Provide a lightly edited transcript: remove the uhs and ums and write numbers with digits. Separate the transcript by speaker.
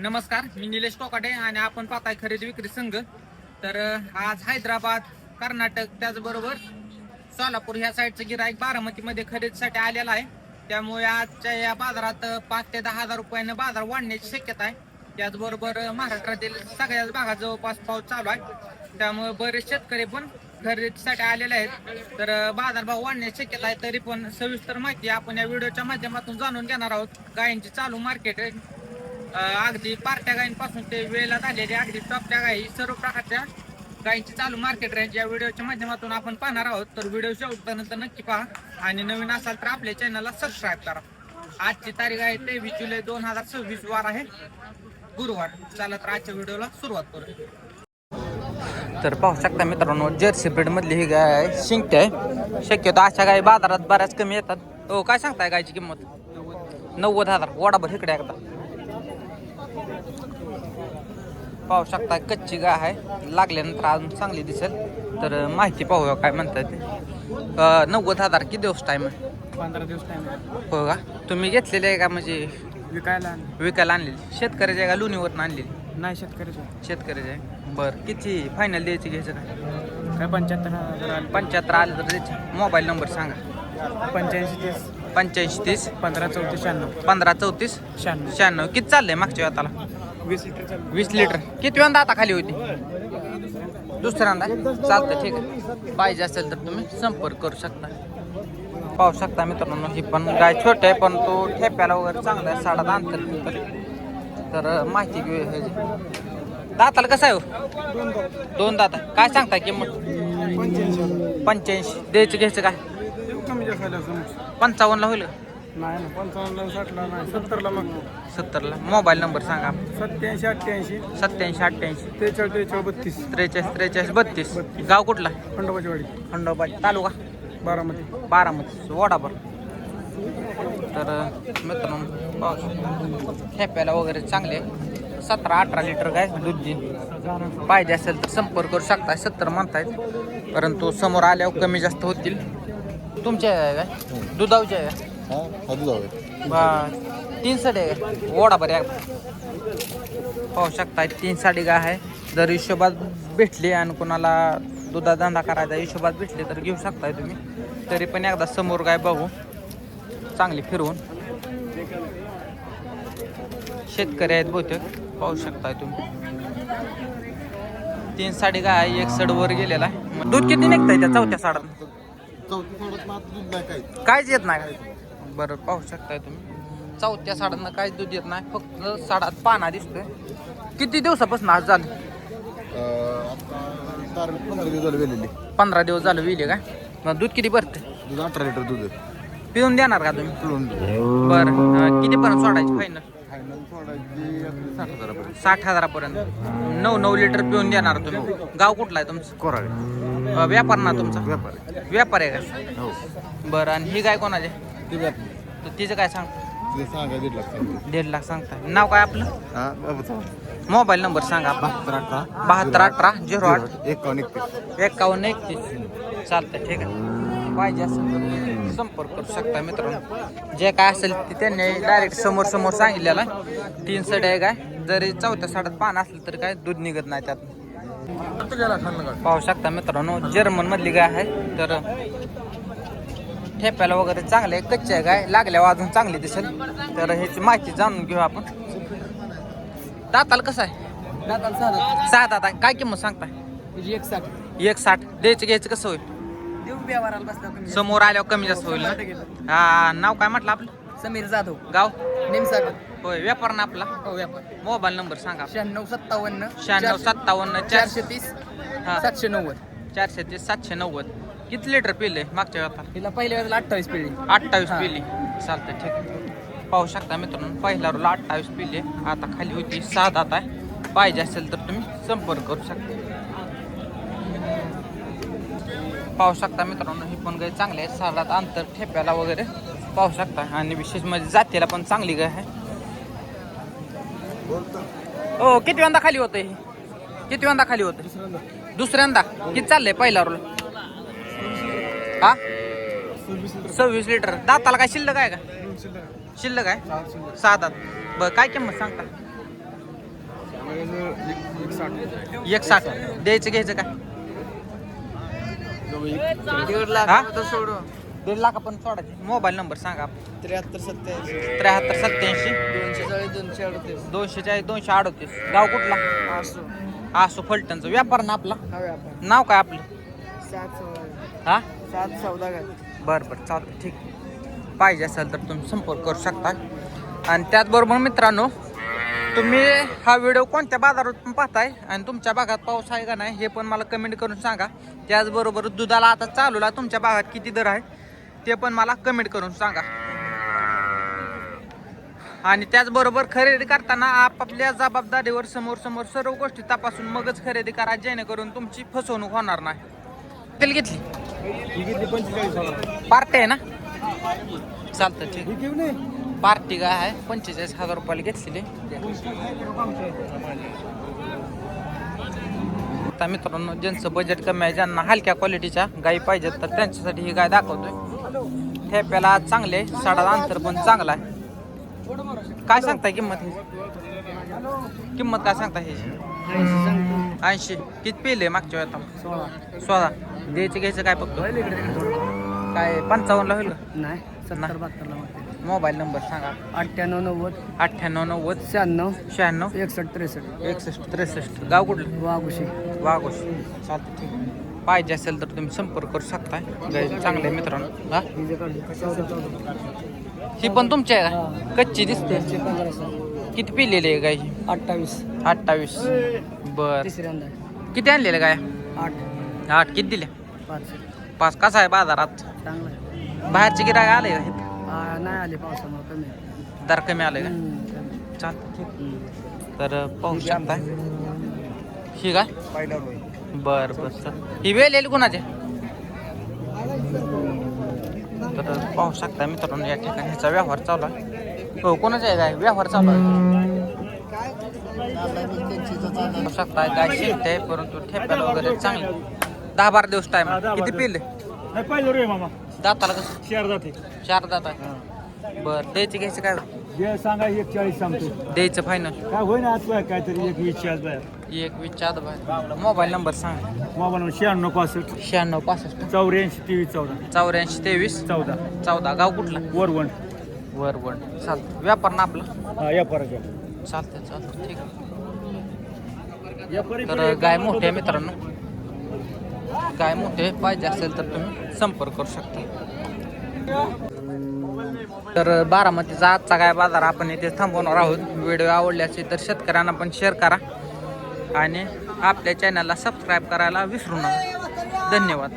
Speaker 1: नमस्कार, मी निलेश टोकाटे आणि आपण पाहताय खरेदी विक्री संघ. तर आज हैदराबाद, कर्नाटक त्याचबरोबर सोलापूर ह्या साईडचं गिराईक बारामतीमध्ये खरेदीसाठी आलेला आहे. त्यामुळे आजच्या या बाजारात 5 ते 10 हजार रुपयानं बाजार वाढण्याची शक्यता आहे. त्याचबरोबर महाराष्ट्रातील सगळ्याच भागात जवळपास पाऊस चालू आहे. त्यामुळे बरेच शेतकरी पण खरेदीसाठी आलेले आहेत. तर बाजारभाव वाढण्याची शक्यता आहे. तरी पण सविस्तर माहिती आपण या व्हिडिओच्या माध्यमातून जाणून घेणार आहोत. गायींची चालू मार्केट अगदी पार्ट्या गायींपासून ते वेळेला झालेले अगदी टॉपच्या गायी सर्व प्रकारच्या गायींची चालू मार्केट रेंज या व्हिडिओच्या माध्यमातून आपण पाहणार आहोत. तर व्हिडिओ शेवटपर्यंत नक्की पहा आणि नवीन असाल तर आपल्या चॅनलला सबस्क्राईब करा. आजची तारीख आहे 23 जुलै 2026, वार आहे गुरुवार. चला तर आजच्या व्हिडिओला सुरुवात करू. तर पाहू शकता मित्रांनो, जर्सी ब्रीड मधली ही गाय आहे, शिंगटे आहे. शक्यतो अशा गाय बाजारात बऱ्याच कमी येतात. हो, काय सांगताय गायची किंमत? 90,000. वडाभर इकडे एकदा पाहू शकता. कच्ची गाय आहे, लागल्यानंतर अजून चांगली दिसेल. तर माहिती पाहूया काय म्हणताय ते. 90,000. किती दिवस टाइम आहे?
Speaker 2: 15 दिवस टाइम आहे.
Speaker 1: हो का? तुम्ही घेतलेले आहे का? म्हणजे
Speaker 2: विकायला
Speaker 1: आणलेली? शेतकऱ्याची आहे का लोणीवरून आणलेली?
Speaker 2: नाही, शेतकऱ्याचे
Speaker 1: आहे. बरं, किती फायनल द्यायची घ्यायचं काय?
Speaker 2: काय 75,000
Speaker 1: 75 आले तर द्यायचे. मोबाईल नंबर सांगा.
Speaker 2: 85
Speaker 1: 85 30
Speaker 2: 15 34 96
Speaker 1: 15 34 96. किती चाललंय मागच्या वेळाला?
Speaker 2: 20 लिटर चालू.
Speaker 1: 20 लिटर. किती वेळा आता खाली होती? दुसऱ्यांदा. चालतं, ठीक आहे. पाहिजे असेल तर तुम्ही संपर्क करू शकता. पाहू शकता मित्रांनो, ही पण गाय छोटे आहे पण तो ठेप्याला वगैरे चांगला आहे. साडा अंतर. तर माहिती घेऊ. दाताला कसं आहे हो? 2 दात. काय सांगता किंमत? 85. द्यायचं घ्यायचं काय? 55ला होईल?
Speaker 2: नाही ना, 55 60 नाही, 70 मग
Speaker 1: 70ला. मोबाईल नंबर सांगा.
Speaker 2: 87 88
Speaker 1: 87 88
Speaker 2: 43 32
Speaker 1: 43 43 32. गाव कुठला?
Speaker 2: खंडोबाची
Speaker 1: तालुका बारामती वडाभर. तर मित्रांनो ठेप्याला वगैरे चांगले 17-18 लिटर गाय दूध देईल. पाहिजे असेल तर संपर्क करू शकता. 70 म्हणतायत, परंतु समोर आल्यावर कमी जास्त होतील. तुमच्या आहे काय? दुधावचे आहे का? 3 साडी आहे. वडाभर पाहू शकता. 3 साडी गाय आहे. जर हिशोबात भेटली आणि कोणाला दुधा धंदा करायचा हिशोबात भेटले तर घेऊ शकताय तुम्ही. तरी पण एकदा समोर गाय बघू चांगली फिरवून. शेतकरी आहेत बहुतेक. पाहू शकताय तुम्ही. 3 साडी गाय आहे. एक सडवर गेलेला आहे. दूध किती निघतंय त्या चौथ्या साडात? काहीच येत नाही. बरं, पाहू शकताय तुम्ही. चौथ्या साडांना काहीच दूध येत नाही. फक्त साडात पाना दिसतोय. किती दिवसापासून आज झालं? 15 दिवस झालं विले काय? मग दूध किती भरते?
Speaker 2: 18 लिटर दूध
Speaker 1: पिऊन देणार का तुम्ही? बरं, कितीपर्यंत सोडायची फायनल? 60,000पर्यंत. 9 लिटर पिऊन देणार तुम्ही. गाव कुठला आहे तुमचं?
Speaker 2: कोराळे.
Speaker 1: व्यापार ना तुमचा? व्यापार आहे का?
Speaker 2: हो.
Speaker 1: बरं, आणि ही गाय कोणाचे? तर तिचं काय सांग? 1.5 लाख सांगता. नाव काय आपलं? मोबाईल नंबर सांगा. 72 18 08 51 31. चालतं, ठीक आहे. पाहिजे असेल तर संपर्क करू शकता मित्रांनो. जे काय असेल ते त्यांनी डायरेक्ट समोर सांगितलेलं आहे. 3 सड्या आहे काय. जरी चौथ्या साडात पान असलं तर काय दूध निघत नाही त्यात. पाहू शकता मित्रांनो, जर्मन मधली गाय आहे. तर ठेप्याला वगैरे चांगले कच्चे आहे गाय. लागल्यावर अजून चांगली दिसेल. तर ह्याची माहिती जाणून घेऊ आपण. दाताला कसं आहे? 6 दात आहे. काय किंमत सांगताय? 160. द्यायचं घ्यायचं कसं होईल? समोर आल्यावर कमी जास्त होईल ना? हा, नाव काय म्हटलं आपलं?
Speaker 2: समीर जाधव.
Speaker 1: गाव?
Speaker 2: निमसागर.
Speaker 1: होय, व्यापार ना आपला?
Speaker 2: हो, व्यापार.
Speaker 1: मोबाईल नंबर सांगा.
Speaker 2: 96
Speaker 1: 96 57
Speaker 2: 430 790.
Speaker 1: 430 790. किती लिटर पिले मागच्या वेळात?
Speaker 2: हिला पहिल्या वेळेला 28 पिढी.
Speaker 1: 28 पिली. चालतं, ठीक आहे. पाहू शकता मित्रांनो, पहिल्या रोला 28 पिले. आता खाली होती 6 दात आहे. पाहिजे असेल तर तुम्ही संपर्क करू शकता. पाहू शकता मित्रांनो, ही पण गाय चांगली आहे. साडात अंतर ठेप्याला वगैरे पाहू शकता. आणि विशेष म्हणजे जातीला पण चांगली गाय आहे. हो, किती वेळा खाली होतं हे? किती वेळा खाली होतं? दुसऱ्यांदा. किती चाललंय पहिला रोल? हा, 26 लिटर. दाताला काय शिल्लक आहे का? शिल्लक आहे. 6 दात. बरं, काय किंमत सांगता? 160 द्यायचं घ्यायचं काय हा? 1.5 लाख आपण सोडायचे. मोबाईल नंबर सांगा.
Speaker 2: 73
Speaker 1: 87
Speaker 2: 87
Speaker 1: 240 238. गाव कुठला? आसू फलटणचं. व्यापार ना आपला. नाव काय आपलं?
Speaker 2: 7
Speaker 1: हा
Speaker 2: 14
Speaker 1: बरं चालतं ठीक. पाहिजे असेल तर तुम्ही संपर्क करू शकता. आणि त्याचबरोबर मित्रांनो, तुम्ही हा व्हिडिओ कोणत्या बाजारातून पाहताय आणि तुमच्या भागात पाऊस आहे का नाही हे पण मला कमेंट करून सांगा. त्याचबरोबर दुधाला आता चालूला तुमच्या भागात किती दर आहे ते पण मला कमेंट करून सांगा. आणि त्याचबरोबर खरेदी करताना आपापल्या जबाबदारीवर समोर सर्व गोष्टी तपासून मगच खरेदी करा, जेणेकरून तुमची फसवणूक होणार नाही. तेल घेतली पार्टी आहे ना? चालतं ठीक. पार्टी काय आहे 45,000 रुपयाला घेतलेली. आता मित्रांनो, ज्यांचं बजेट कमी आहे, ज्यांना हलक्या क्वालिटीच्या गाई पाहिजेत, तर त्यांच्यासाठी ही गाय दाखवतोय. ठेप्याला चांगले, साडा अंतर पण चांगला आहे. काय सांगताय किंमत? किंमत काय सांगता ह्याची? 80. किती पेले मागच्या वेळेला? 16. द्यायचं घ्यायचं काय फक्त काय 55 ला होईल का?
Speaker 2: नाही 70
Speaker 1: मोबाईल नंबर सांगा.
Speaker 2: 98
Speaker 1: 98
Speaker 2: 96
Speaker 1: 96
Speaker 2: 61 63
Speaker 1: 61 63. गाव कुठलं? वाघोशी. चालतं ठीक. पाहिजे असेल तर तुम्ही संपर्क करू शकता. गाय चांगले मित्रांनो. हा ही पण तुमची आहे का? कच्ची दिसते. किती पिलेली आहे गाय? 28. बर किती आणलेलं गाय? 8. किती दिल्या? 5. कसा आहे बाजारात? बाहेरचे गिराय आले का?
Speaker 2: नाही आले पावसामुळे कमी
Speaker 1: दर कमी आले का? चालतं ठीक. तर पाहू शकता ही काय? बरं चल. ही वेळ येईल कुणाचे? तर पाहू शकता मित्रांनो, या ठिकाणी ह्याचा व्यवहार चालू आहे. हो कोणाचा आहे काय व्यवहार चालू आहे? पाहू शकता गाय शिकते आहे, परंतु ठेप्याला वगैरे चांगले. 10-12 दिवस टाइम. किती पिले? दाताला कसं? 4 दात आहे. बरं द्यायचं घ्यायचं काय
Speaker 3: सांगा 41 सांगतो.
Speaker 1: द्यायचं फायनल?
Speaker 3: काय होईना आज काहीतरी 21 बाहेर.
Speaker 1: 1 बाहेर. मोबाईल नंबर सांगा.
Speaker 3: Mobile number 96
Speaker 1: 96 65
Speaker 3: 64 23 14
Speaker 1: 84 23 14. गाव कुठला? वरवण. चालतं. व्यापार ना आपला.
Speaker 3: हा या परत
Speaker 1: चालतं ठीक. तर गाय मोठे मित्रांनो, गाय मोठे पाहिजे असेल तर तुम्ही संपर्क करू शकता. तर बारामतीचा आजचा गाय बाजार आपण इथे थांबवणार आहोत. व्हिडिओ आवडले असेल तर शेतकऱ्यांना पण शेअर करा आणि आपल्या चॅनलला सबस्क्राईब करायला विसरू नका. धन्यवाद.